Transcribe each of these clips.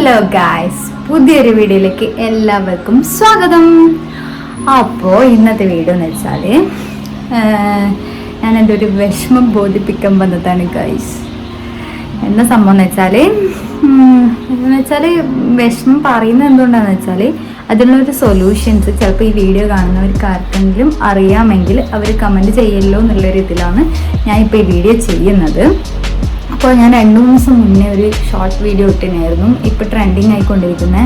Hello guys, പുതിയൊരു വീഡിയോയിലേക്ക് എല്ലാവർക്കും സ്വാഗതം. അപ്പോൾ ഇന്നത്തെ വീഡിയോ എന്ന് വെച്ചാൽ ഞാൻ എൻ്റെ ഒരു വിഷമം ബോധിപ്പിക്കാൻ വന്നതാണ് ഗായ്സ്. എന്താ സംഭവം എന്ന് വെച്ചാൽ വിഷമം പറയുന്നത് എന്തുകൊണ്ടാണെന്ന് വെച്ചാൽ അതിനുള്ളൊരു സൊല്യൂഷൻസ് ചിലപ്പോൾ ഈ വീഡിയോ കാണുന്നവർക്ക് ആർക്കെങ്കിലും അറിയാമെങ്കിൽ അവർ കമൻറ്റ് ചെയ്യല്ലോ എന്നുള്ളൊരു ഇതിലാണ് ഞാനിപ്പോൾ ഈ വീഡിയോ ചെയ്യുന്നത്. അപ്പോൾ ഞാൻ 2-3 ദിവസം മുന്നേ ഒരു ഷോർട്ട് വീഡിയോ ഇട്ടിനായിരുന്നു. ഇപ്പോൾ ട്രെൻഡിങ് ആയിക്കൊണ്ടിരിക്കുന്ന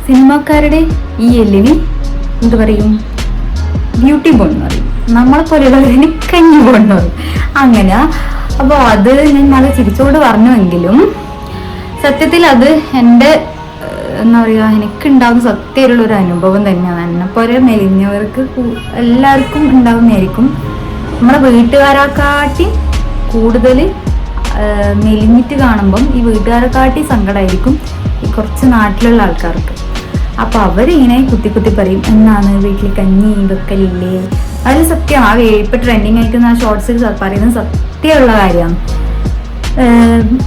സിനിമാക്കാരുടെ ഈ എല്ലിന് എന്ത് പറയും, ബ്യൂട്ടി ബോൺ എന്ന് പറയും, നമ്മളെ പോലെയുള്ളവരിന് കഞ്ഞി ബോൺ എന്ന് പറയും. അങ്ങനെ അപ്പോൾ അത് ഞാൻ നല്ല ചിരിച്ചോട് പറഞ്ഞുവെങ്കിലും സത്യത്തിൽ അത് എൻ്റെ എന്താ പറയുക, എനിക്കുണ്ടാകുന്ന സത്യമുള്ളൊരു അനുഭവം തന്നെയാണ്. എന്നെപ്പോലെ മെലിഞ്ഞവർക്ക് എല്ലാവർക്കും ഉണ്ടാകുന്നതായിരിക്കും. നമ്മളെ വീട്ടുകാരെക്കാട്ടി കൂടുതൽ മെലിഞ്ഞിട്ട് കാണുമ്പം ഈ വീട്ടുകാരെക്കാട്ടി സങ്കടമായിരിക്കും ഈ കുറച്ച് നാട്ടിലുള്ള ആൾക്കാർക്ക്. അപ്പോൾ അവരിങ്ങനെ കുത്തി പറയും, എന്നാണ് വീട്ടിൽ കഞ്ഞി വെക്കലില്ലേ? അതിൽ സത്യം ഇപ്പം ട്രെൻഡിങ് ആയിരിക്കുന്ന ആ ഷോർട്സിൽ പറയുന്നത് സത്യമുള്ള കാര്യമാണ്.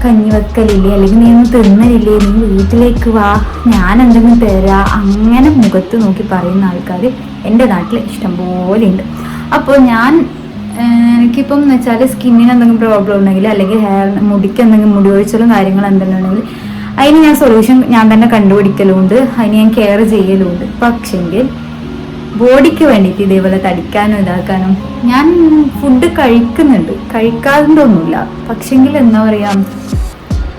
കഞ്ഞി വെക്കലില്ലേ, അല്ലെങ്കിൽ നീ ഒന്ന് തിന്നലില്ലേ, നീ വീട്ടിലേക്ക് വാ, ഞാൻ എന്തെങ്കിലും തരാം, അങ്ങനെ മുഖത്ത് നോക്കി പറയുന്ന ആൾക്കാർ എൻ്റെ നാട്ടിൽ ഇഷ്ടംപോലെ ഉണ്ട്. അപ്പോൾ എനിക്കിപ്പം എന്ന് വെച്ചാൽ സ്കിന്നിന് എന്തെങ്കിലും പ്രോബ്ലം ഉണ്ടെങ്കിൽ, അല്ലെങ്കിൽ മുടിക്ക് എന്തെങ്കിലും മുടി ഒഴിച്ചലും കാര്യങ്ങൾ എന്തെങ്കിലും ഉണ്ടെങ്കിൽ അതിന് ഞാൻ സൊല്യൂഷൻ ഞാൻ തന്നെ കണ്ടുപിടിക്കലുമുണ്ട്, അതിന് ഞാൻ കെയർ ചെയ്യലുമുണ്ട്. പക്ഷെങ്കിൽ ബോഡിക്ക് വേണ്ടിയിട്ട് ഇതേപോലെ തടിക്കാനും ഇതാക്കാനും ഞാൻ ഫുഡ് കഴിക്കുന്നുണ്ട്, കഴിക്കാതൊന്നുമില്ല. പക്ഷെങ്കിൽ എന്താ പറയുക,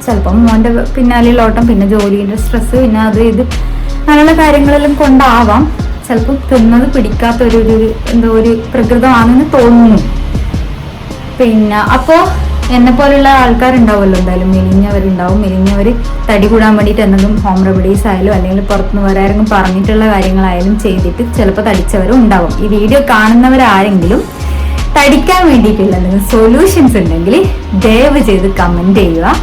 ചിലപ്പം മോൻ്റെ പിന്നാലെയുള്ള ഓട്ടം, പിന്നെ ജോലിൻ്റെ സ്ട്രെസ്സ്, പിന്നെ അത് ഇത് അങ്ങനെയുള്ള കാര്യങ്ങളെല്ലാം കൊണ്ടാവാം ചിലപ്പോൾ തിന്നത് പിടിക്കാത്ത എന്തോ ഒരു പ്രകൃതമാണെന്ന് തോന്നുന്നു. പിന്നെ അപ്പോൾ എന്നെ പോലെയുള്ള ആൾക്കാരുണ്ടാവുമല്ലോ, എന്തായാലും മെലിഞ്ഞവർ തടി കൂടാൻ വേണ്ടിയിട്ട് എന്തെങ്കിലും ഹോം റെമഡീസ് ആയാലും അല്ലെങ്കിൽ പുറത്തുനിന്ന് വേറെ ആരെങ്കിലും പറഞ്ഞിട്ടുള്ള കാര്യങ്ങളായാലും ചെയ്തിട്ട് ചിലപ്പോൾ തടിച്ചവരും ഉണ്ടാവും. ഈ വീഡിയോ കാണുന്നവരാരെങ്കിലും തടിക്കാൻ വേണ്ടിയിട്ടുള്ള എന്തെങ്കിലും സൊല്യൂഷൻസ് ഉണ്ടെങ്കിൽ ദയവ് ചെയ്ത് കമൻറ്റ് ചെയ്യുക.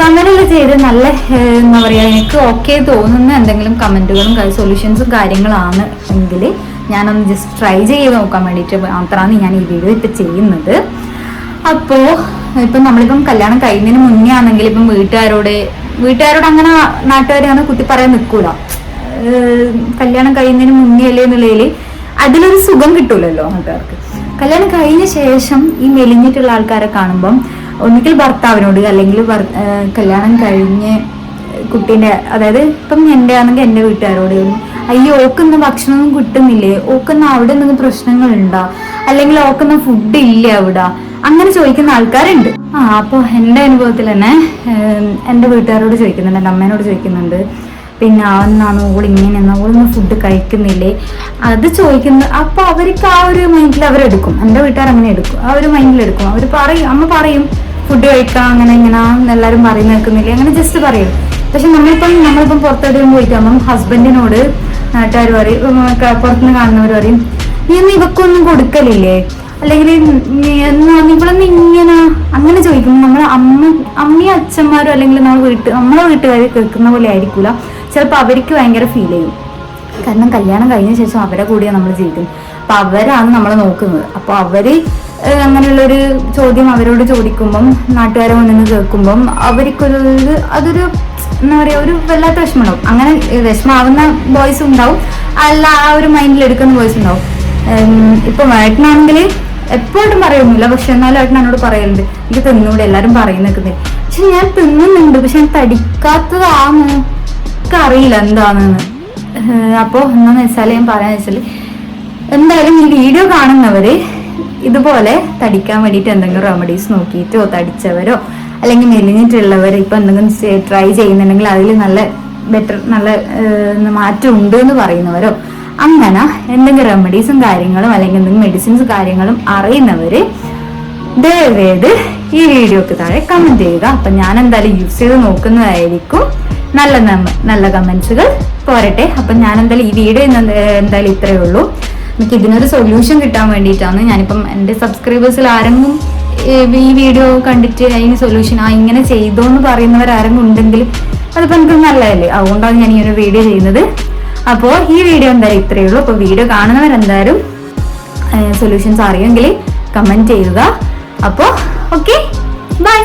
കമൻറ്റിൽ ചെയ്ത് നല്ല എന്താ പറയുക, എനിക്ക് ഓക്കെ തോന്നുന്ന എന്തെങ്കിലും കമൻറ്റുകളും സൊല്യൂഷൻസും കാര്യങ്ങളാണ് എങ്കിൽ ഞാനൊന്ന് ജസ്റ്റ് ട്രൈ ചെയ്ത് നോക്കാൻ വേണ്ടിയിട്ട് മാത്രമാണ് ഞാൻ ഈ വീഡിയോ ഇപ്പം ചെയ്യുന്നത്. അപ്പോൾ ഇപ്പം നമ്മളിപ്പം കല്യാണം കഴിയുന്നതിന് മുന്നേ ആണെങ്കിൽ ഇപ്പം വീട്ടുകാരോട് അങ്ങനെ നാട്ടുകാരെയാണ് കുത്തി പറയാൻ നിൽക്കൂല. കല്യാണം കഴിയുന്നതിന് മുന്നേ അല്ലേ എന്നുള്ളതിൽ അതിലൊരു സുഖം കിട്ടൂലല്ലോ നാട്ടുകാർക്ക്. കല്യാണം കഴിഞ്ഞ ശേഷം ഈ മെലിഞ്ഞിട്ടുള്ള ആൾക്കാരെ കാണുമ്പം ഒന്നുകിൽ ഭർത്താവിനോട് അല്ലെങ്കിൽ കല്യാണം കഴിഞ്ഞ് കുട്ടീൻ്റെ, അതായത് ഇപ്പം എൻ്റെ ആണെങ്കിൽ എൻ്റെ വീട്ടുകാരോട്, അയ്യോ ഓക്കുന്ന ഭക്ഷണമൊന്നും കിട്ടുന്നില്ലേ, ഓക്കുന്ന അവിടെ എന്തെങ്കിലും പ്രശ്നങ്ങളുണ്ടോ, അല്ലെങ്കിൽ ഓക്കുന്ന ഫുഡ് ഇല്ലേ അവിടെ, അങ്ങനെ ചോദിക്കുന്ന ആൾക്കാരുണ്ട്. അപ്പോൾ എൻ്റെ അനുഭവത്തിൽ തന്നെ എൻ്റെ വീട്ടുകാരോട് ചോദിക്കുന്നുണ്ട്, എൻ്റെ അമ്മേനോട് ചോദിക്കുന്നുണ്ട്, പിന്നെ അവന്നാണ് ഓളിങ്ങനെയെന്നാ, ഓളൊന്നും ഫുഡ് കഴിക്കുന്നില്ലേ, അത് ചോദിക്കുന്നത്. അപ്പോൾ അവർക്ക് ആ ഒരു മൈൻഡിൽ അവരെടുക്കും, എൻ്റെ വീട്ടുകാർ അങ്ങനെ എടുക്കും, ആ ഒരു മൈൻഡിലെടുക്കും. അവർ പറയും, അമ്മ പറയും ഫുഡ് കഴിക്കാം അങ്ങനെ എങ്ങനെയാന്ന് എല്ലാവരും പറയുന്ന കേൾക്കുന്നില്ലേ, അങ്ങനെ ജസ്റ്റ് പറയും. പക്ഷെ നമ്മളിപ്പം പുറത്തെവിടെയും പോയിട്ടാകുമ്പം ഹസ്ബൻഡിനോട് നാട്ടുകാർ പറയും, പുറത്തുനിന്ന് കാണുന്നവർ പറയും, നീ ഒന്നും ഇവക്കൊന്നും കൊടുക്കലില്ലേ, അല്ലെങ്കിൽ ഇവളൊന്നും ഇങ്ങനെ അങ്ങനെ ചോദിക്കുമ്പോൾ നമ്മളെ അമ്മയും അച്ഛന്മാരും അല്ലെങ്കിൽ നമ്മളെ വീട്ടുകാർ കേൾക്കുന്ന പോലെ ആയിരിക്കൂല. ചിലപ്പോൾ അവർക്ക് ഭയങ്കര ഫീൽ ചെയ്യും. കാരണം കല്യാണം കഴിഞ്ഞ ശേഷം അവരെ കൂടിയാണ് നമ്മൾ ജീവിക്കും. അപ്പം അവരാണ് നമ്മളെ നോക്കുന്നത്. അപ്പോൾ അവര് അങ്ങനെയുള്ളൊരു ചോദ്യം അവരോട് ചോദിക്കുമ്പം നാട്ടുകാരെ മുന്നിൽ നിന്ന് കേൾക്കുമ്പം അതൊരു എന്താ പറയുക, ഒരു വല്ലാത്ത വിഷമമുണ്ടാവും. അങ്ങനെ വിഷമാവുന്ന ബോയ്സ് ഉണ്ടാവും, അല്ല ആ ഒരു മൈൻഡിൽ എടുക്കുന്ന ബോയ്സ് ഉണ്ടാവും. ഇപ്പം ഏട്ടനാണെങ്കിൽ എപ്പോഴും പറയൊന്നുമില്ല, പക്ഷെ എന്നാലും ഏട്ടൻ എന്നോട് പറയലുണ്ട്, എനിക്ക് തിന്നൂടെ, എല്ലാവരും പറയുന്നേക്കുന്നത്. പക്ഷെ ഞാൻ തിന്നുന്നുണ്ട്, പക്ഷെ ഞാൻ തടിക്കാത്തതാണ്, എനിക്കറിയില്ല എന്താണെന്ന്. അപ്പോൾ എന്താണെന്ന് വെച്ചാൽ ഞാൻ പറയാന്ന് വെച്ചാൽ, എന്തായാലും ഈ വീഡിയോ കാണുന്നവര് ഇതുപോലെ തടിക്കാൻ വേണ്ടിയിട്ട് എന്തെങ്കിലും റെമഡീസ് നോക്കിയിട്ടോ, തടിച്ചവരോ അല്ലെങ്കിൽ മെലിഞ്ഞിട്ടുള്ളവർ ഇപ്പം എന്തെങ്കിലും ട്രൈ ചെയ്യുന്നുണ്ടെങ്കിൽ അതിൽ നല്ല മാറ്റം ഉണ്ട് എന്ന് പറയുന്നവരോ, അങ്ങനെ എന്തെങ്കിലും റെമഡീസും കാര്യങ്ങളും അല്ലെങ്കിൽ എന്തെങ്കിലും മെഡിസിൻസ് കാര്യങ്ങളും അറിയുന്നവര് ദയവേത് ഈ വീഡിയോക്ക് താഴെ കമന്റ് ചെയ്യുക. അപ്പം ഞാൻ എന്തായാലും യൂസ് ചെയ്ത് നോക്കുന്നതായിരിക്കും. നല്ല കമന്റ്സുകൾ പോരട്ടെ. അപ്പം ഞാൻ എന്തായാലും ഈ വീഡിയോ എന്തായാലും ഇത്രയേ ഉള്ളൂ. എനിക്ക് ഇതിനൊരു സൊല്യൂഷൻ കിട്ടാൻ വേണ്ടിയിട്ടാണ്. ഞാനിപ്പം എൻ്റെ സബ്സ്ക്രൈബേഴ്സിൽ ആരെങ്കിലും ഈ വീഡിയോ കണ്ടിട്ട് അതിന് സൊല്യൂഷൻ ഇങ്ങനെ ചെയ്തോന്ന് പറയുന്നവരാരെങ്കിലും ഉണ്ടെങ്കിൽ അതിപ്പോൾ എനിക്ക് നല്ലതല്ലേ, അതുകൊണ്ടാണ് ഞാൻ ഈ ഒരു വീഡിയോ ചെയ്യുന്നത്. അപ്പോൾ ഈ വീഡിയോ എന്തായാലും ഇത്രയേ ഉള്ളൂ. അപ്പോൾ വീഡിയോ കാണുന്നവരെന്തായാലും സൊല്യൂഷൻസ് അറിയുമെങ്കിൽ കമൻറ്റ് ചെയ്യുക. അപ്പോൾ ഓക്കെ, ബൈ.